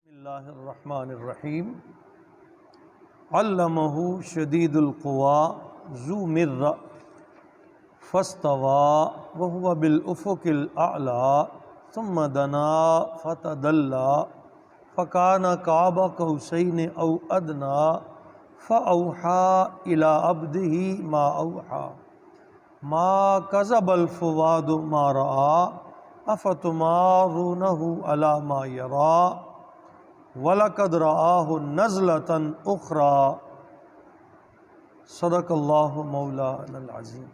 بسم اللہ الرحمن الرحیم علمہ شدید القوى ذو مرہ فاستوى وهو بالافق الاعلی ثم دنا فتدلی فکان قاب قوسین او ادنی فاوحى الى عبده ما اوحى ما كذب الفؤاد ما رأى افتمارونه على ما يرى وَلَقَدْ رَآهُ نَزْلَةً أُخْرَى صدق اللہ مولانا العظیم۔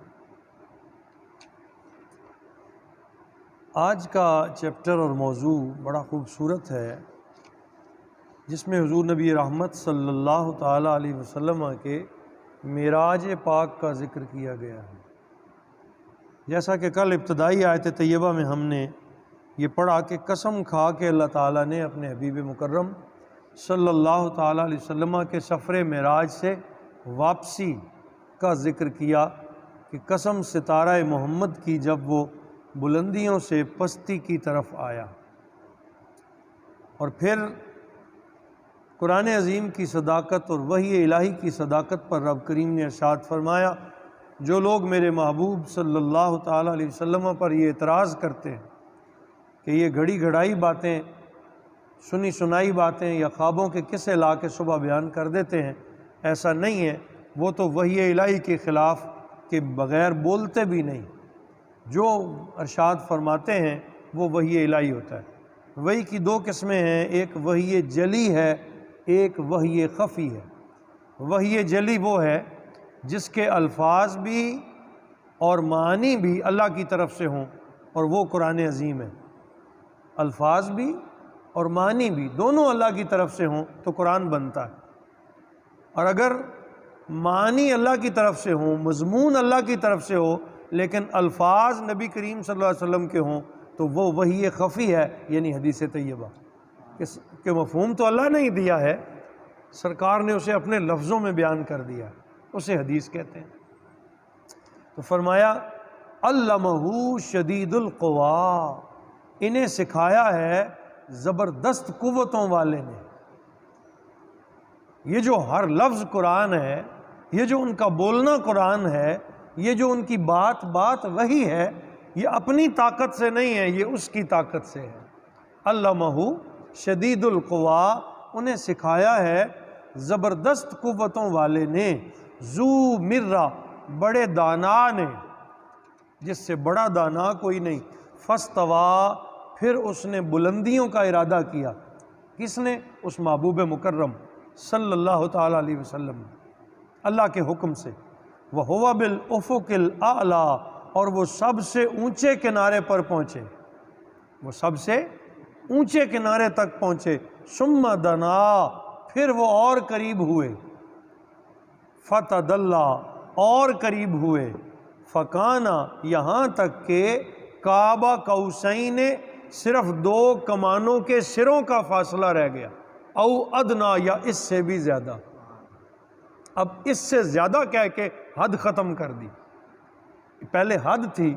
آج کا چیپٹر اور موضوع بڑا خوبصورت ہے، جس میں حضور نبی رحمت صلی اللہ تعالیٰ علیہ وسلم کے معراج پاک کا ذکر کیا گیا ہے۔ جیسا کہ کل ابتدائی آیت طیبہ میں ہم نے یہ پڑھا کہ قسم کھا کے اللہ تعالیٰ نے اپنے حبیب مکرم صلی اللہ تعالیٰ علیہ وسلم کے سفر معراج سے واپسی کا ذکر کیا کہ قسم ستارہ محمد کی جب وہ بلندیوں سے پستی کی طرف آیا، اور پھر قرآن عظیم کی صداقت اور وحی الہی کی صداقت پر رب کریم نے ارشاد فرمایا، جو لوگ میرے محبوب صلی اللہ تعالیٰ علیہ وسلم پر یہ اعتراض کرتے ہیں کہ یہ گھڑی گھڑائی باتیں، سنی سنائی باتیں یا خوابوں کے قصے لا کے صبح بیان کر دیتے ہیں، ایسا نہیں ہے، وہ تو وحی الہی کے خلاف کے بغیر بولتے بھی نہیں، جو ارشاد فرماتے ہیں وہ وحی الہی ہوتا ہے۔ وحی کی دو قسمیں ہیں، ایک وحی جلی ہے، ایک وحی خفی ہے۔ وحی جلی وہ ہے جس کے الفاظ بھی اور معنی بھی اللہ کی طرف سے ہوں، اور وہ قرآن عظیم ہے۔ الفاظ بھی اور معنی بھی دونوں اللہ کی طرف سے ہوں تو قرآن بنتا ہے، اور اگر معنی اللہ کی طرف سے ہوں، مضمون اللہ کی طرف سے ہو، لیکن الفاظ نبی کریم صلی اللہ علیہ وسلم کے ہوں تو وہ وحی خفی ہے، یعنی حدیث طیبہ کہ مفہوم تو اللہ نے ہی دیا ہے، سرکار نے اسے اپنے لفظوں میں بیان کر دیا، اسے حدیث کہتے ہیں۔ تو فرمایا علمہ شدید القویٰ، انہیں سکھایا ہے زبردست قوتوں والے نے۔ یہ جو ہر لفظ قرآن ہے، یہ جو ان کا بولنا قرآن ہے، یہ جو ان کی بات وہی ہے، یہ اپنی طاقت سے نہیں ہے، یہ اس کی طاقت سے ہے۔ علمہ شدید القویٰ، انہیں سکھایا ہے زبردست قوتوں والے نے، ذو مرہ، بڑے دانا نے، جس سے بڑا دانا کوئی نہیں۔ فاستویٰ، پھر اس نے بلندیوں کا ارادہ کیا۔ کس نے؟ اس محبوب مکرم صلی اللہ تعالیٰ علیہ وسلم، اللہ کے حکم سے۔ وَهُوَ بِالْأُفُقِ الْأَعْلَىٰ، اور وہ سب سے اونچے کنارے پر پہنچے، وہ سب سے اونچے کنارے تک پہنچے۔ ثُمَّ دَنَا، پھر وہ اور قریب ہوئے، فَتَدَلَّىٰ، اور قریب ہوئے، فَكَانَ، یہاں تک کہ قاب قوسین، صرف دو کمانوں کے سروں کا فاصلہ رہ گیا، او ادنا، یا اس سے بھی زیادہ۔ اب اس سے زیادہ کہہ کے حد ختم کر دی۔ پہلے حد تھی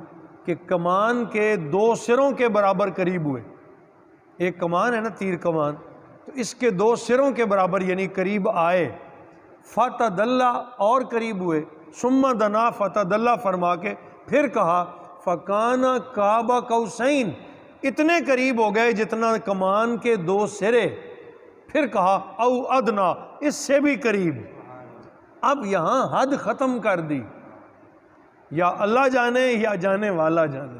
کہ کمان کے دو سروں کے برابر قریب ہوئے، ایک کمان ہے نا، تیر کمان، تو اس کے دو سروں کے برابر یعنی قریب آئے۔ فتدلی، اور قریب ہوئے۔ ثم دنا فتدلی فرما کے پھر کہا فکان قاب قوسین، اتنے قریب ہو گئے جتنا کمان کے دو سرے۔ پھر کہا او ادنا، اس سے بھی قریب۔ اب یہاں حد ختم کر دی، یا اللہ جانے یا جانے والا جانے،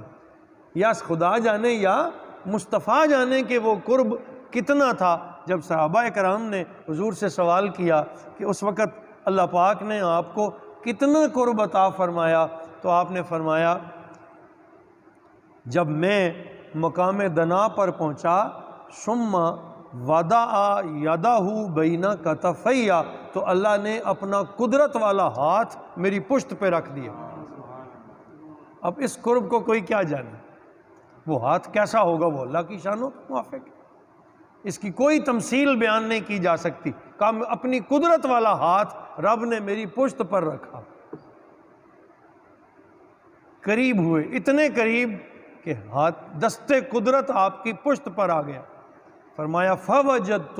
یا خدا جانے یا مصطفیٰ جانے کہ وہ قرب کتنا تھا۔ جب صحابہ کرام نے حضور سے سوال کیا کہ اس وقت اللہ پاک نے آپ کو کتنا قرب عطا فرمایا، تو آپ نے فرمایا جب میں مقام دنا پر پہنچا، ثم وضع یدہ بین کتفی، تو اللہ نے اپنا قدرت والا ہاتھ میری پشت پہ رکھ دیا۔ اب اس قرب کو کوئی کیا جانے، وہ ہاتھ کیسا ہوگا، وہ اللہ کی شانوں کے موافق ہے، اس کی کوئی تمثیل بیان نہیں کی جا سکتی۔ کہ اپنی قدرت والا ہاتھ رب نے میری پشت پر رکھا، قریب ہوئے، اتنے قریب کہ ہاتھ دستے قدرت آپ کی پشت پر آ گیا۔ فرمایا فوجدت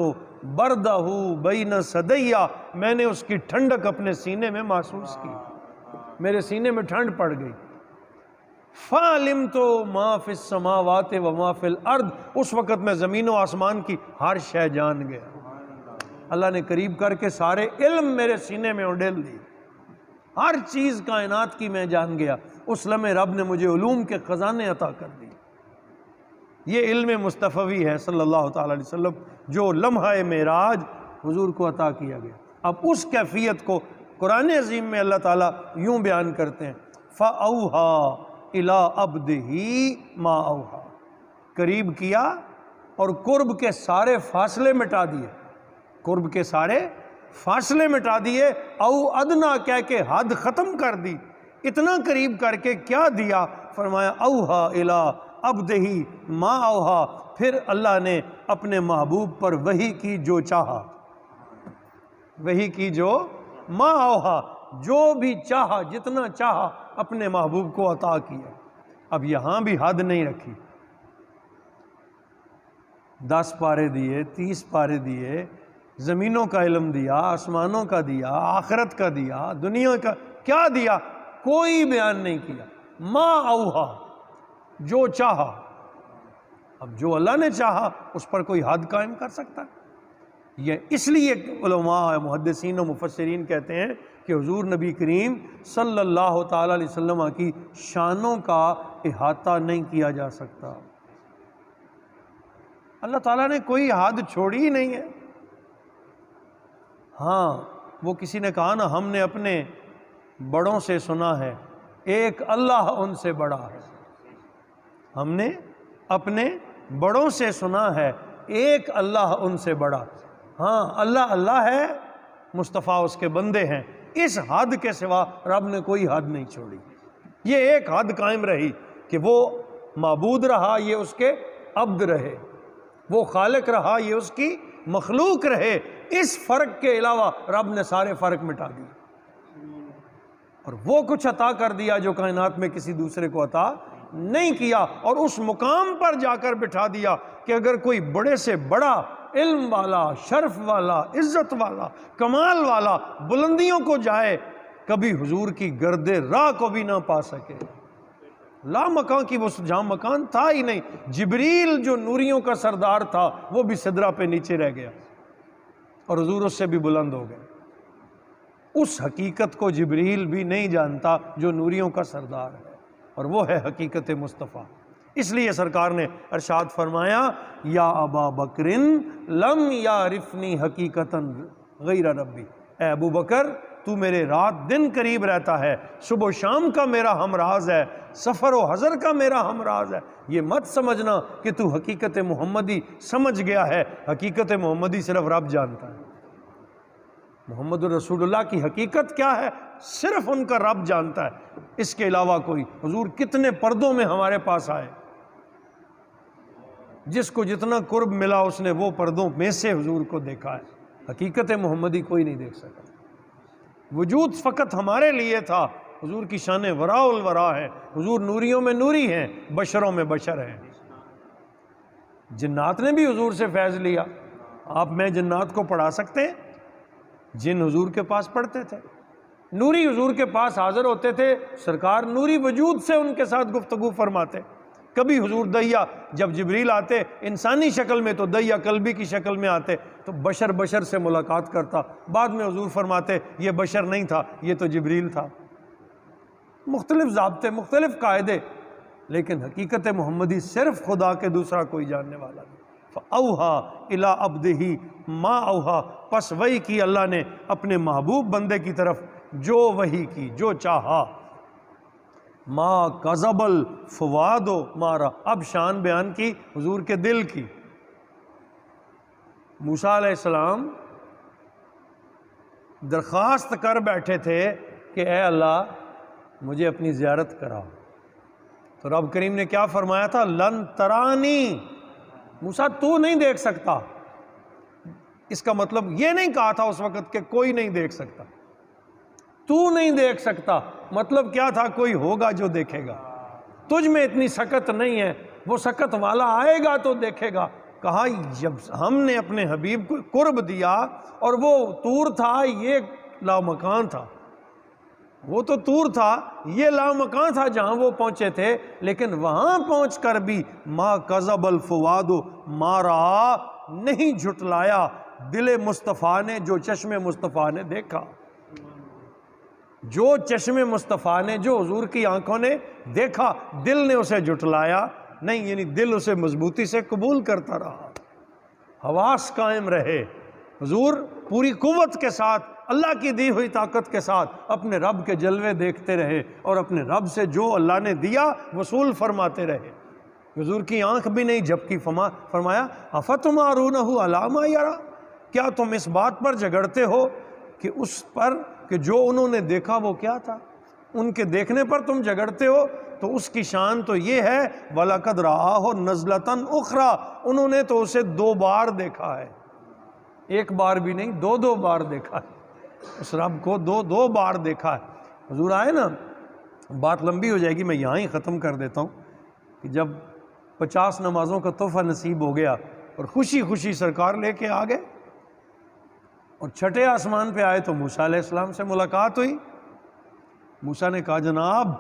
بردہ بین صدیہ، میں نے اس کی ٹھنڈک اپنے سینے میں محسوس کی، میرے سینے میں ٹھنڈ پڑ گئی۔ فعلمت ما فی السماوات و ما فی الارض، اس وقت میں زمین و آسمان کی ہر شے جان گیا۔ اللہ نے قریب کر کے سارے علم میرے سینے میں اڈیل دی، ہر چیز کائنات کی میں جان گیا۔ اس لمحے رب نے مجھے علوم کے خزانے عطا کر دی۔ یہ علم مصطفی ہے صلی اللہ تعالی علیہ وسلم، جو لمحہ معراج حضور کو عطا کیا گیا۔ اب اس کیفیت کو قرآن عظیم میں اللہ تعالیٰ یوں بیان کرتے ہیں، فَأَوْحَا إِلَىٰ عَبْدِهِ مَا أَوْحَا، قریب کیا اور قرب کے سارے فاصلے مٹا دیے، قرب کے سارے فاصلے مٹا دیے، او ادنا کہہ کے حد ختم کر دی، اتنا قریب کر کے کیا دیا؟ فرمایا اوحا الی عبدہ ما اوحا، پھر اللہ نے اپنے محبوب پر وحی کی جو چاہا، وحی کی جو ما اوحا، جو بھی چاہا، جتنا چاہا اپنے محبوب کو عطا کیا۔ اب یہاں بھی حد نہیں رکھی، 10 پارے دیے، 30 پارے دیے، زمینوں کا علم دیا، آسمانوں کا دیا، آخرت کا دیا، دنیا کا کیا دیا، کوئی بیان نہیں کیا۔ ما اوحا، جو چاہا۔ اب جو اللہ نے چاہا اس پر کوئی حد قائم کر سکتا ہے؟ یہ اس لیے علماء محدثین و مفسرین کہتے ہیں کہ حضور نبی کریم صلی اللہ تعالی علیہ وسلم کی شانوں کا احاطہ نہیں کیا جا سکتا۔ اللہ تعالیٰ نے کوئی حد چھوڑی ہی نہیں ہے۔ ہاں وہ کسی نے کہا نا، ہم نے اپنے بڑوں سے سنا ہے ایک اللہ ان سے بڑا ہے، ہم نے اپنے بڑوں سے سنا ہے ایک اللہ ان سے بڑا۔ ہاں اللہ اللہ ہے، مصطفیٰ اس کے بندے ہیں، اس حد کے سوا رب نے کوئی حد نہیں چھوڑی۔ یہ ایک حد قائم رہی کہ وہ معبود رہا، یہ اس کے عبد رہے، وہ خالق رہا، یہ اس کی مخلوق رہے۔ اس فرق کے علاوہ رب نے سارے فرق مٹا دیے اور وہ کچھ عطا کر دیا جو کائنات میں کسی دوسرے کو عطا نہیں کیا، اور اس مقام پر جا کر بٹھا دیا کہ اگر کوئی بڑے سے بڑا علم والا، شرف والا، عزت والا، کمال والا بلندیوں کو جائے، کبھی حضور کی گرد راہ کو بھی نہ پا سکے۔ لا مکان کی وہ جہاں مکان تھا ہی نہیں۔ جبریل جو نوریوں کا سردار تھا وہ بھی سدرہ پہ نیچے رہ گیا اور حضور اس سے بھی بلند ہو گئے۔ اس حقیقت کو جبریل بھی نہیں جانتا جو نوریوں کا سردار ہے، اور وہ ہے حقیقت مصطفیٰ۔ اس لیے سرکار نے ارشاد فرمایا، یا ابا بکر لم یعرفنی حقیقتا غیر ربی، اے ابو بکر تو میرے رات دن قریب رہتا ہے، صبح و شام کا میرا ہمراز ہے، سفر و حضر کا میرا ہمراز ہے۔ یہ مت سمجھنا کہ تو حقیقت محمدی سمجھ گیا ہے، حقیقت محمدی صرف رب جانتا ہے۔ محمد الرسول اللہ کی حقیقت کیا ہے صرف ان کا رب جانتا ہے، اس کے علاوہ کوئی۔ حضور کتنے پردوں میں ہمارے پاس آئے، جس کو جتنا قرب ملا اس نے وہ پردوں میں سے حضور کو دیکھا ہے، حقیقت محمدی کوئی نہیں دیکھ سکا۔ وجود فقط ہمارے لیے تھا۔ حضور کی شان وراء الورا ہے، حضور نوریوں میں نوری ہیں، بشروں میں بشر ہیں۔ جنات نے بھی حضور سے فیض لیا۔ آپ میں جنات کو پڑھا سکتے ہیں؟ جن حضور کے پاس پڑھتے تھے، نوری حضور کے پاس حاضر ہوتے تھے، سرکار نوری وجود سے ان کے ساتھ گفتگو فرماتے۔ کبھی حضور دہیا، جب جبریل آتے انسانی شکل میں تو دہیا قلبی کی شکل میں آتے تو بشر بشر سے ملاقات کرتا، بعد میں حضور فرماتے یہ بشر نہیں تھا، یہ تو جبریل تھا۔ مختلف ضابطے، مختلف قاعدے، لیکن حقیقت محمدی صرف خدا کے دوسرا کوئی جاننے والا نہیں۔ فَأَوْحَا إِلَىٰ عَبْدِهِ مَا أَوْحَا، پس وحی کی اللہ نے اپنے محبوب بندے کی طرف جو وحی کی، جو چاہا۔ ما کذب الفؤاد ما رأى، اب شان بیان کی حضور کے دل کی۔ موسیٰ علیہ السلام درخواست کر بیٹھے تھے کہ اے اللہ مجھے اپنی زیارت کراؤ، تو رب کریم نے کیا فرمایا تھا؟ لن ترانی، موسیٰ تو نہیں دیکھ سکتا۔ اس کا مطلب یہ نہیں کہا تھا اس وقت کہ کوئی نہیں دیکھ سکتا، تو نہیں دیکھ سکتا، مطلب کیا تھا؟ کوئی ہوگا جو دیکھے گا۔ تجھ میں اتنی سکت نہیں ہے، وہ سکت والا آئے گا تو دیکھے گا، کہا جب ہم نے اپنے حبیب کو قرب دیا، اور وہ طور تھا، یہ لامکان تھا، وہ تو طور تھا، یہ لامکان تھا جہاں وہ پہنچے تھے، لیکن وہاں پہنچ کر بھی ما کذب الفؤاد ما رأى، نہیں جھٹلایا دل مصطفیٰ نے جو چشم مصطفیٰ نے دیکھا، جو چشم مصطفیٰ نے، جو حضور کی آنکھوں نے دیکھا، دل نے اسے جھٹلایا نہیں، یعنی دل اسے مضبوطی سے قبول کرتا رہا، حواس قائم رہے، حضور پوری قوت کے ساتھ، اللہ کی دی ہوئی طاقت کے ساتھ اپنے رب کے جلوے دیکھتے رہے، اور اپنے رب سے جو اللہ نے دیا وصول فرماتے رہے۔ حضور کی آنکھ بھی نہیں جھپکی، فرمایا افتمارونہ علی ما یری، کیا تم اس بات پر جھگڑتے ہو کہ اس پر کہ جو انہوں نے دیکھا وہ کیا تھا، ان کے دیکھنے پر تم جھگڑتے ہو؟ تو اس کی شان تو یہ ہے وَلَقَدْ رَآهُ نَزْلَةً أُخْرَى، انہوں نے تو اسے 2 بار دیکھا ہے، ایک بار بھی نہیں، 2 بار دیکھا ہے، اس رب کو 2 بار دیکھا ہے۔ حضور آئے نا، بات لمبی ہو جائے گی، میں یہاں ہی ختم کر دیتا ہوں کہ جب 50 نمازوں کا تحفہ نصیب ہو گیا اور خوشی خوشی سرکار لے کے آ گئے، اور چھٹے آسمان پہ آئے تو موسیٰ علیہ السلام سے ملاقات ہوئی۔ موسیٰ نے کہا جناب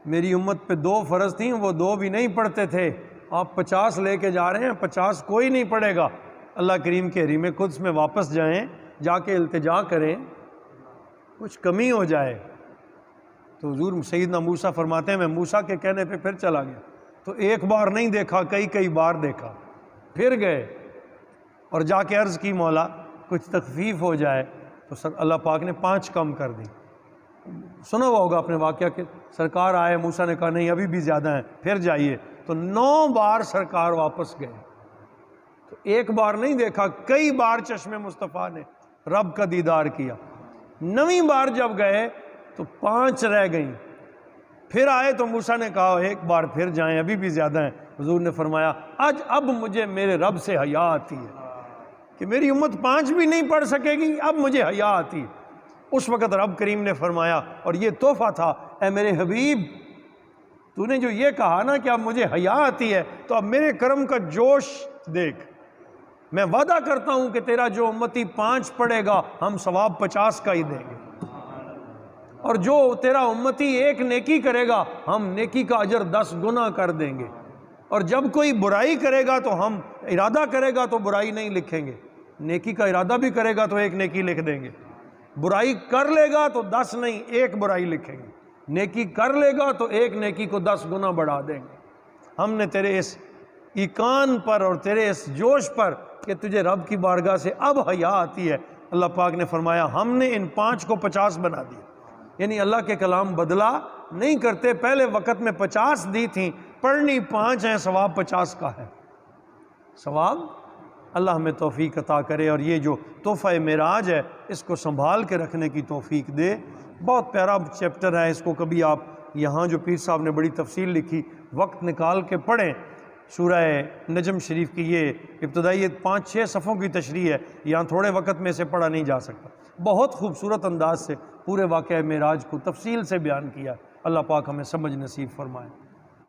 میری امت پہ 2 فرض تھیں، وہ 2 بھی نہیں پڑھتے تھے، آپ 50 لے کے جا رہے ہیں، 50 کوئی نہیں پڑھے گا، اللہ کریم کے حریم قدس میں واپس جائیں، جا کے التجا کریں، کچھ کمی ہو جائے۔ تو حضور سیدنا موسیٰ فرماتے ہیں میں موسیٰ کے کہنے پہ پھر چلا گیا، تو 1 بار نہیں دیکھا، کئی بار دیکھا، پھر گئے اور جا کے عرض کی مولا کچھ تخفیف ہو جائے، تو اللہ پاک نے 5 کم کر دی۔ سنا ہوا ہوگا اپنے واقعہ کہ سرکار آئے، موسیٰ نے کہا نہیں ابھی بھی زیادہ ہیں، پھر جائیے، تو 9 بار سرکار واپس گئے، تو 1 بار نہیں دیکھا، کئی بار چشم مصطفیٰ نے رب کا دیدار کیا۔ 9ویں بار جب گئے تو 5 رہ گئیں، پھر آئے تو موسیٰ نے کہا 1 بار پھر جائیں، ابھی بھی زیادہ ہیں۔ حضور نے فرمایا اب مجھے میرے رب سے حیا آتی ہے کہ میری امت 5 بھی نہیں پڑھ سکے گی، اب مجھے حیا آتی ہے۔ اس وقت رب کریم نے فرمایا، اور یہ تحفہ تھا، اے میرے حبیب تو نے جو یہ کہا نا کہ اب مجھے حیا آتی ہے، تو اب میرے کرم کا جوش دیکھ، میں وعدہ کرتا ہوں کہ تیرا جو امتی 5 پڑھے گا ہم ثواب 50 کا ہی دیں گے، اور جو تیرا امتی 1 نیکی کرے گا ہم نیکی کا اجر 10 گنا کر دیں گے، اور جب کوئی برائی کرے گا تو ہم ارادہ کرے گا تو برائی نہیں لکھیں گے، نیکی کا ارادہ بھی کرے گا تو 1 نیکی لکھ دیں گے، برائی کر لے گا تو 10 نہیں 1 برائی لکھیں گے، نیکی کر لے گا تو 1 نیکی کو 10 گنا بڑھا دیں گے۔ ہم نے تیرے اس ایقان پر اور تیرے اس جوش پر کہ تجھے رب کی بارگاہ سے اب حیا آتی ہے، اللہ پاک نے فرمایا ہم نے ان 5 کو 50 بنا دیا، یعنی اللہ کے کلام بدلا نہیں کرتے، پہلے وقت میں 50 دی تھیں، پڑھنی 5 ہیں، ثواب 50 کا ہے۔ ثواب اللہ ہمیں توفیق عطا کرے، اور یہ جو تحفہ معراج ہے اس کو سنبھال کے رکھنے کی توفیق دے۔ بہت پیارا چیپٹر ہے، اس کو کبھی آپ یہاں جو پیر صاحب نے بڑی تفصیل لکھی وقت نکال کے پڑھیں۔ سورہ نجم شریف کی یہ ابتدائی 5-6 صفحوں کی تشریح ہے، یہاں تھوڑے وقت میں اسے پڑھا نہیں جا سکتا، بہت خوبصورت انداز سے پورے واقعہ معراج کو تفصیل سے بیان کیا۔ اللہ پاک ہمیں سمجھ نصیب فرمائے۔